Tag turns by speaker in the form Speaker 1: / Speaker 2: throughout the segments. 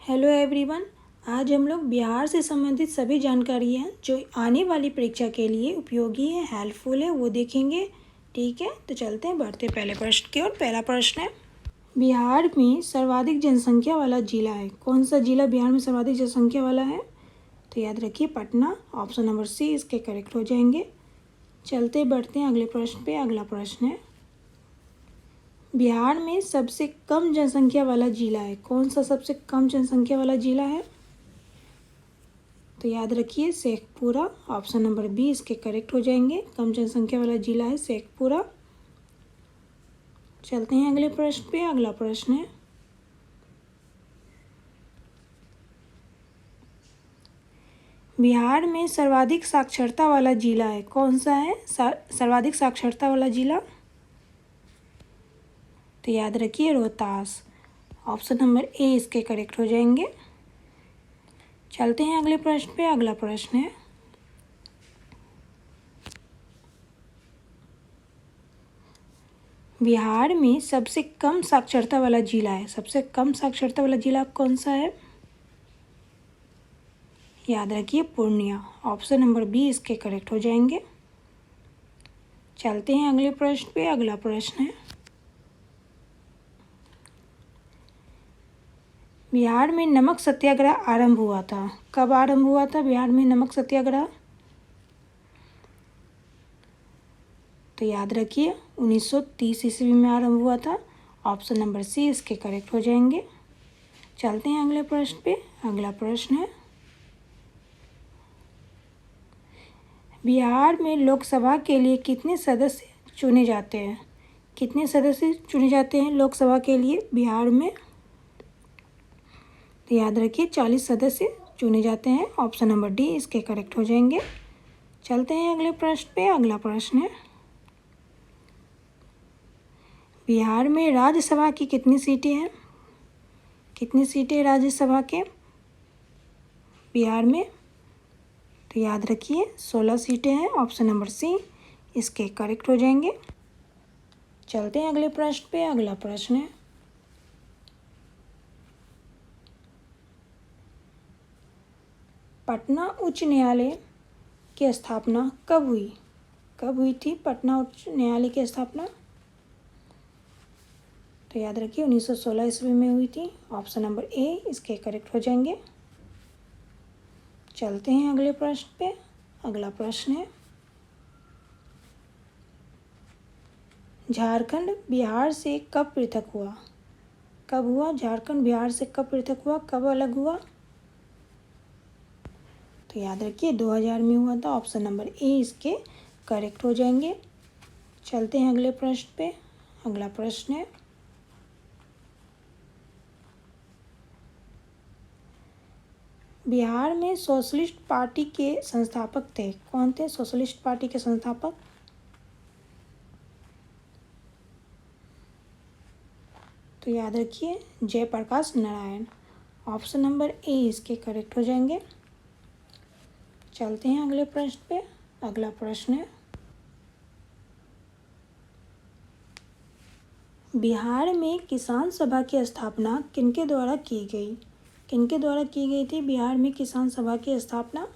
Speaker 1: Hello everyone. आज हम लोग बिहार से संबंधित सभी जानकारियाँ जो आने वाली परीक्षा के लिए उपयोगी है, हेल्पफुल है, वो देखेंगे। ठीक है, तो चलते हैं, बढ़ते पहले प्रश्न की ओर। पहला प्रश्न है, बिहार में सर्वाधिक जनसंख्या वाला जिला है। कौन सा जिला बिहार में सर्वाधिक जनसंख्या वाला है? तो याद रखिए पटना। ऑप्शन नंबर सी इसके करेक्ट हो जाएंगे। चलते बढ़ते हैं अगले प्रश्न पे। अगला प्रश्न है, बिहार में सबसे कम जनसंख्या वाला जिला है। कौन सा सबसे कम जनसंख्या वाला जिला है? तो याद रखिए शेखपुरा। ऑप्शन नंबर बी इसके करेक्ट हो जाएंगे। कम जनसंख्या वाला जिला है शेखपुरा। चलते हैं अगले प्रश्न पे। अगला प्रश्न है, बिहार में सर्वाधिक साक्षरता वाला जिला है। कौन सा है सर्वाधिक साक्षरता वाला जिला? तो याद रखिए रोहतास। ऑप्शन नंबर ए इसके करेक्ट हो जाएंगे। चलते हैं अगले प्रश्न पे। अगला प्रश्न है, बिहार में सबसे कम साक्षरता वाला जिला है। सबसे कम साक्षरता वाला जिला कौन सा है? याद रखिए पूर्णिया। ऑप्शन नंबर बी इसके करेक्ट हो जाएंगे। चलते हैं अगले प्रश्न पे। अगला प्रश्न है, बिहार में नमक सत्याग्रह आरंभ हुआ था। कब आरंभ हुआ था बिहार में नमक सत्याग्रह? तो याद रखिए 1930 ईस्वी में आरंभ हुआ था। ऑप्शन नंबर सी इसके करेक्ट हो जाएंगे। चलते हैं अगले प्रश्न पे। अगला प्रश्न है, बिहार में लोकसभा के लिए कितने सदस्य चुने जाते हैं? कितने सदस्य चुने जाते हैं लोकसभा के लिए बिहार में? तो याद रखिए 40 सदस्य चुने जाते हैं। ऑप्शन नंबर डी इसके करेक्ट हो जाएंगे। चलते हैं अगले प्रश्न पे। अगला प्रश्न है, बिहार में राज्यसभा की कितनी सीटें हैं? कितनी सीटें राज्यसभा के बिहार में? तो याद रखिए 16 सीटें हैं। ऑप्शन नंबर सी इसके करेक्ट हो जाएंगे। चलते हैं अगले प्रश्न पे। अगला प्रश्न है, पटना उच्च न्यायालय की स्थापना कब हुई? कब हुई थी पटना उच्च न्यायालय की स्थापना? तो याद रखिए 1916 ईस्वी में हुई थी। ऑप्शन नंबर ए इसके करेक्ट हो जाएंगे। चलते हैं अगले प्रश्न पे। अगला प्रश्न है, झारखंड बिहार से कब पृथक हुआ? कब हुआ झारखंड बिहार से? कब पृथक हुआ, कब अलग हुआ? तो याद रखिए 2000 में हुआ था। ऑप्शन नंबर ए इसके करेक्ट हो जाएंगे। चलते हैं अगले प्रश्न पे। अगला प्रश्न है, बिहार में सोशलिस्ट पार्टी के संस्थापक थे। कौन थे सोशलिस्ट पार्टी के संस्थापक? तो याद रखिए Jayaprakash Narayan. Option number A इसके करेक्ट हो जाएंगे। चलते हैं अगले प्रश्न पे। अगला प्रश्न है, बिहार में किसान सभा की स्थापना किनके द्वारा की गई? किनके द्वारा की गई थी बिहार में किसान सभा की स्थापना?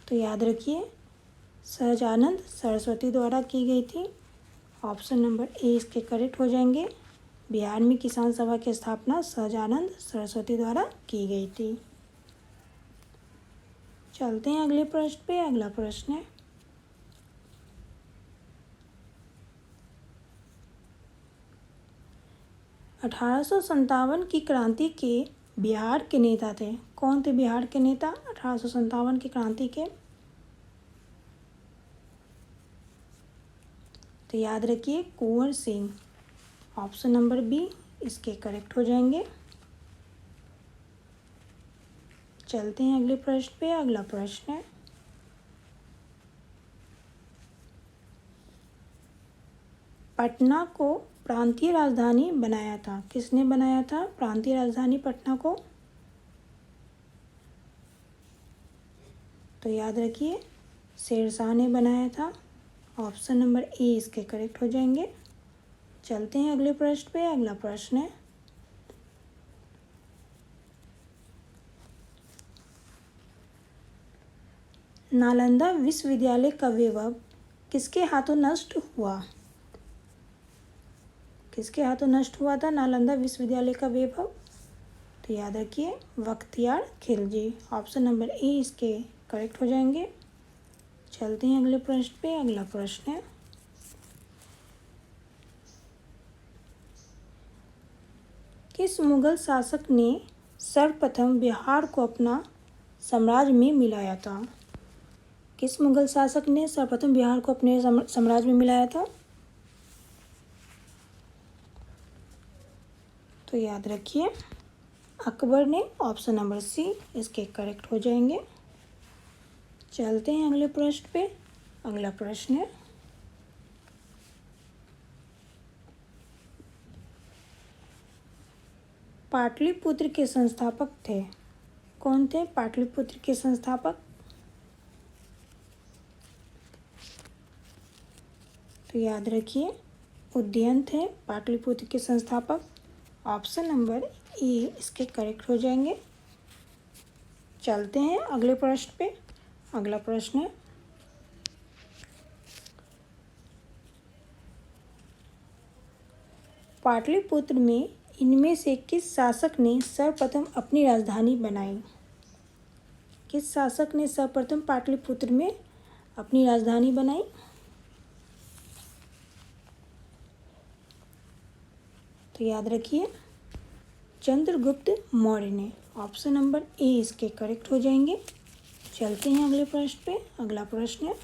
Speaker 1: तो याद रखिए सहजानंद सरस्वती द्वारा की गई थी। ऑप्शन नंबर ए इसके करेक्ट हो जाएंगे। बिहार में किसान सभा की स्थापना सहजानंद सरस्वती द्वारा की गई थी। चलते हैं अगले प्रश्न पे। अगला प्रश्न है, 1857 की क्रांति के बिहार के नेता थे। कौन थे बिहार के नेता 1857 की क्रांति के? तो याद रखिए Kunwar Singh. Option number B इसके करेक्ट हो जाएंगे। चलते हैं अगले प्रश्न पे। अगला प्रश्न है, पटना को प्रांतीय राजधानी बनाया था। किसने बनाया था प्रांतीय राजधानी पटना को? तो याद रखिए शेरशाह ने बनाया था। ऑप्शन नंबर ए इसके करेक्ट हो जाएंगे। चलते हैं अगले प्रश्न पे। अगला प्रश्न है, नालंदा विश्वविद्यालय का वैभव किसके हाथों नष्ट हुआ? किसके हाथों नष्ट हुआ था नालंदा विश्वविद्यालय का वैभव? तो याद रखिए Bakhtiyar Khilji. Option number A इसके करेक्ट हो जाएंगे। चलते हैं अगले प्रश्न पे। अगला प्रश्न है, किस मुगल शासक ने सर्वप्रथम बिहार को अपना साम्राज्य में मिलाया था? किस मुगल शासक ने सर्वप्रथम बिहार को अपने साम्राज्य में मिलाया था? तो याद रखिए अकबर ने। ऑप्शन नंबर सी इसके करेक्ट हो जाएंगे। चलते हैं अगले प्रश्न पे। अगला प्रश्न है, पाटलिपुत्र के संस्थापक थे। कौन थे पाटलिपुत्र के संस्थापक? तो याद रखिए उदयन थे पाटलिपुत्र के संस्थापक। ऑप्शन नंबर ए इसके करेक्ट हो जाएंगे। चलते हैं अगले प्रश्न पे। अगला प्रश्न है, पाटलिपुत्र में इनमें से किस शासक ने सर्वप्रथम अपनी राजधानी बनाई? किस शासक ने सर्वप्रथम पाटलिपुत्र में अपनी राजधानी बनाई? तो याद रखिए चंद्रगुप्त मौर्य ने। ऑप्शन नंबर ए इसके करेक्ट हो जाएंगे। चलते हैं अगले प्रश्न पे। अगला प्रश्न है,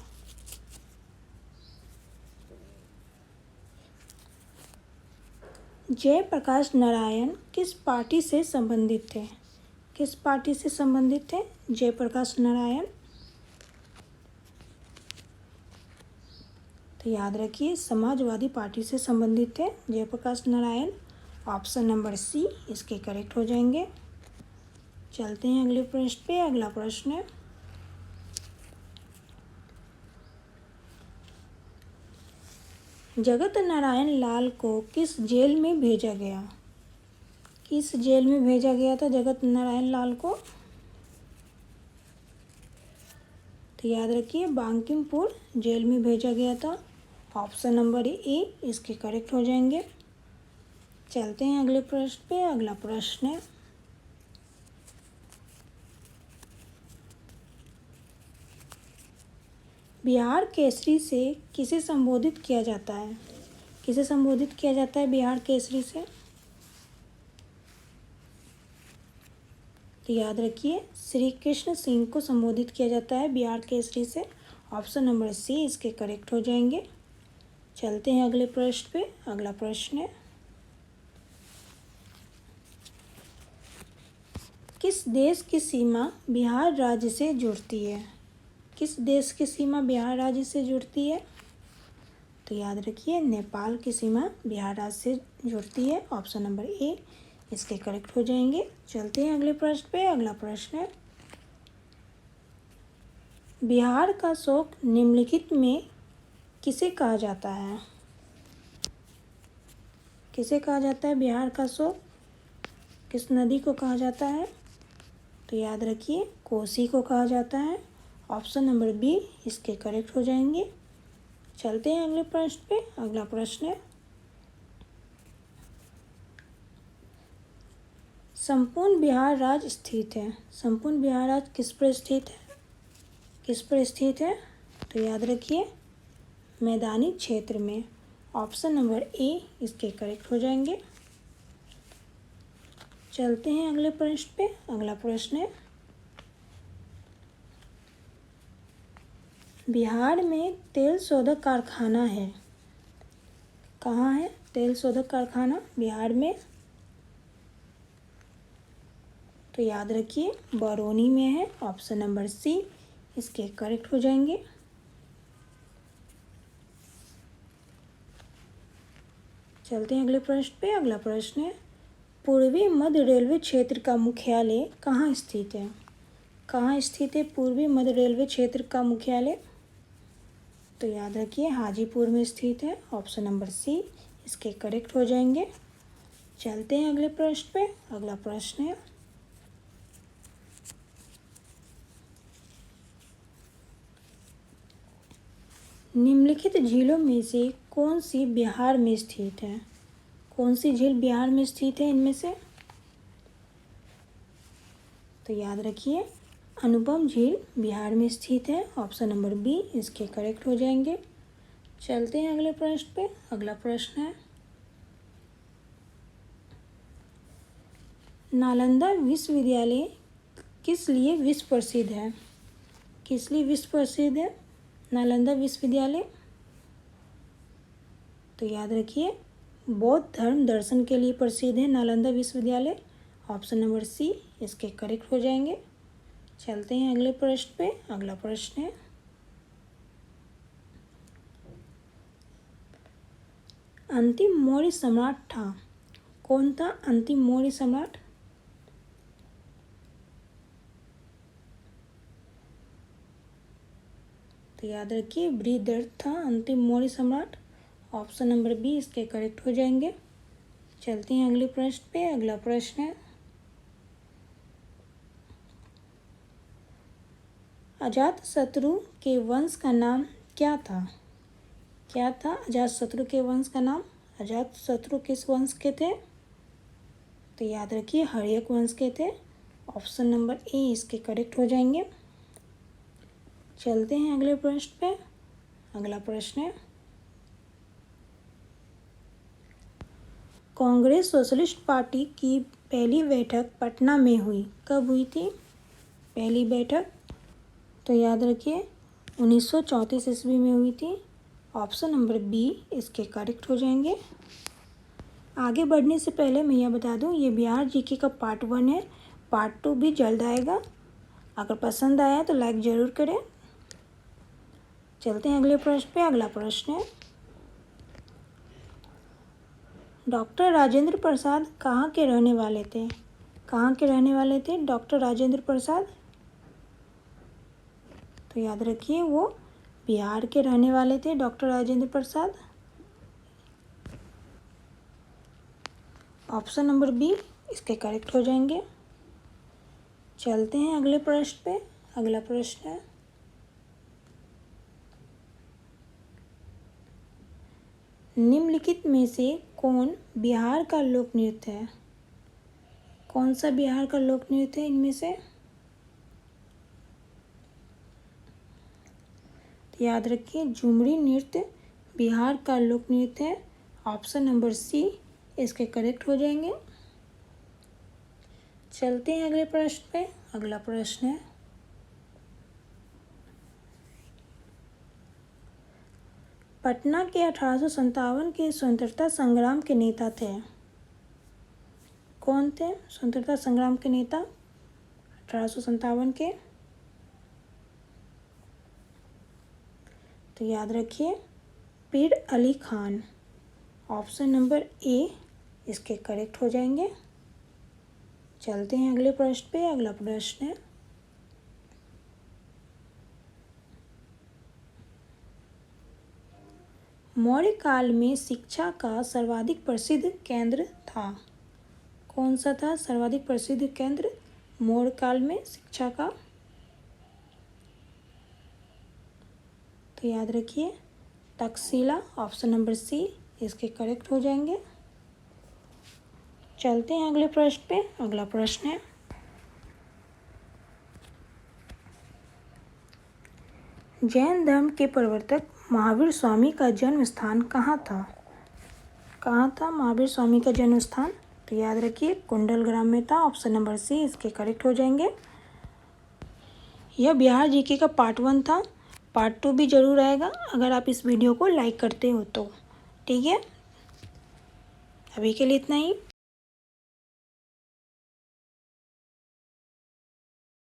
Speaker 1: जयप्रकाश नारायण किस पार्टी से संबंधित थे? किस पार्टी से संबंधित थे जयप्रकाश नारायण? तो याद रखिए समाजवादी पार्टी से संबंधित थे Jayaprakash Narayan. Option number C इसके करेक्ट हो जाएंगे। चलते हैं अगले प्रश्न पे। अगला प्रश्न है, जगत नारायण लाल को किस जेल में भेजा गया? किस जेल में भेजा गया था जगत नारायण लाल को? तो याद रखिए बांकीमपुर जेल में भेजा गया था। ऑप्शन नंबर ए इसके करेक्ट हो जाएंगे। चलते हैं अगले प्रश्न पे। अगला प्रश्न है, बिहार केसरी से किसे संबोधित किया जाता है? किसे संबोधित किया जाता है बिहार केसरी से? तो याद रखिए श्री कृष्ण सिंह को संबोधित किया जाता है बिहार केसरी से। ऑप्शन नंबर सी इसके करेक्ट हो जाएंगे। चलते हैं अगले प्रश्न पे। अगला प्रश्न है, किस देश की सीमा बिहार राज्य से जुड़ती है? किस देश की सीमा बिहार राज्य से जुड़ती है? तो याद रखिए नेपाल की सीमा बिहार राज्य से जुड़ती है। ऑप्शन नंबर ए इसके करेक्ट हो जाएंगे। चलते हैं अगले प्रश्न पे। अगला प्रश्न है, बिहार का शोक निम्नलिखित में किसे कहा जाता है? किसे कहा जाता है बिहार का शोक? किस नदी को कहा जाता है? तो याद रखिए कोसी को कहा जाता है। ऑप्शन नंबर बी इसके करेक्ट हो जाएंगे। चलते हैं अगले प्रश्न पे। अगला प्रश्न है, संपूर्ण बिहार राज्य स्थित है। संपूर्ण बिहार राज्य किस पर स्थित है? किस पर स्थित है? तो याद रखिए मैदानी क्षेत्र में। ऑप्शन नंबर ए इसके करेक्ट हो जाएंगे। चलते हैं अगले प्रश्न पे। अगला प्रश्न है, बिहार में तेल शोधक कारखाना है। कहाँ है तेल शोधक कारखाना बिहार में? तो याद रखिए बरौनी में है। ऑप्शन नंबर सी इसके करेक्ट हो जाएंगे। चलते हैं अगले प्रश्न पे। अगला प्रश्न है, पूर्वी मध्य रेलवे क्षेत्र का मुख्यालय कहाँ स्थित है? कहाँ स्थित है पूर्वी मध्य रेलवे क्षेत्र का मुख्यालय? तो याद रखिए हाजीपुर में स्थित है। ऑप्शन नंबर सी इसके करेक्ट हो जाएंगे। चलते हैं अगले प्रश्न पे। अगला प्रश्न है, निम्नलिखित झीलों में से कौन सी बिहार में स्थित है? कौन सी झील बिहार में स्थित है इनमें से? तो याद रखिए, अनुपम झील बिहार में स्थित है। ऑप्शन नंबर बी इसके करेक्ट हो जाएंगे। चलते हैं अगले प्रश्न पे। अगला प्रश्न है, नालंदा विश्वविद्यालय किस लिए विश्व प्रसिद्ध है? किस लिए विश्व प्रसिद्ध है नालंदा विश्वविद्यालय? तो याद रखिए, बौद्ध धर्म दर्शन के लिए प्रसिद्ध है नालंदा विश्वविद्यालय। ऑप्शन नंबर सी इसके करेक्ट हो जाएंगे। चलते हैं अगले प्रश्न पे। अगला प्रश्न है, अंतिम मौर्य सम्राट था। कौन था अंतिम मौर्य सम्राट? तो याद रखिए, बृहद्रथ था अंतिम मौर्य सम्राट। ऑप्शन नंबर बी इसके करेक्ट हो जाएंगे। चलते हैं अगले प्रश्न पे। अगला प्रश्न है, अजातशत्रु के वंश का नाम क्या था? क्या था अजातशत्रु के वंश का नाम? अजातशत्रु किस वंश के थे? तो याद रखिए, हर्यक वंश के थे। ऑप्शन नंबर ए इसके करेक्ट हो जाएंगे। चलते हैं अगले प्रश्न पे। अगला प्रश्न है, कांग्रेस सोशलिस्ट पार्टी की पहली बैठक पटना में हुई। कब हुई थी पहली बैठक? तो याद रखिए, 1934 ईस्वी में हुई थी। ऑप्शन नंबर बी इसके करेक्ट हो जाएंगे। आगे बढ़ने से पहले मैं यह बता दूं, ये बिहार जीके का पार्ट 1 है। पार्ट 2 भी जल्द आएगा। अगर पसंद आया तो लाइक ज़रूर करें। चलते हैं अगले प्रश्न पे। अगला प्रश्न है, डॉक्टर राजेंद्र प्रसाद कहाँ के रहने वाले थे? कहाँ के रहने वाले थे डॉक्टर राजेंद्र प्रसाद? तो याद रखिए, वो बिहार के रहने वाले थे doctor Rajendra Prasad. Option number B इसके करेक्ट हो जाएंगे। चलते हैं अगले प्रश्न पे। अगला प्रश्न है, निम्नलिखित में से कौन बिहार का लोक नृत्य है? कौन सा बिहार का लोक नृत्य है इनमें से? तो याद रखिए, झुमरी नृत्य बिहार का लोक नृत्य है। ऑप्शन नंबर सी इसके करेक्ट हो जाएंगे। चलते हैं अगले प्रश्न पे। अगला प्रश्न है, पटना के 1857 के स्वतंत्रता संग्राम के नेता थे। कौन थे स्वतंत्रता संग्राम के नेता 1857 के? तो याद रखिए, पीर Ali Khan. Option number A इसके करेक्ट हो जाएंगे। चलते हैं अगले प्रश्न पे। अगला प्रश्न है, मौर्य काल में शिक्षा का सर्वाधिक प्रसिद्ध केंद्र था। कौन सा था सर्वाधिक प्रसिद्ध केंद्र मौर्य काल में शिक्षा का? तो याद रखिए, तक्षशिला। ऑप्शन नंबर सी इसके करेक्ट हो जाएंगे। चलते हैं अगले प्रश्न पे। अगला प्रश्न है, जैन धर्म के प्रवर्तक महावीर स्वामी का जन्म स्थान कहाँ था? कहाँ था महावीर स्वामी का जन्म स्थान? तो याद रखिए, कुंडलग्राम में था। ऑप्शन नंबर सी इसके करेक्ट हो जाएंगे। यह बिहार जीके का पार्ट 1 था। पार्ट 2 भी ज़रूर आएगा अगर आप इस वीडियो को लाइक करते हो तो। ठीक है, अभी के लिए इतना ही।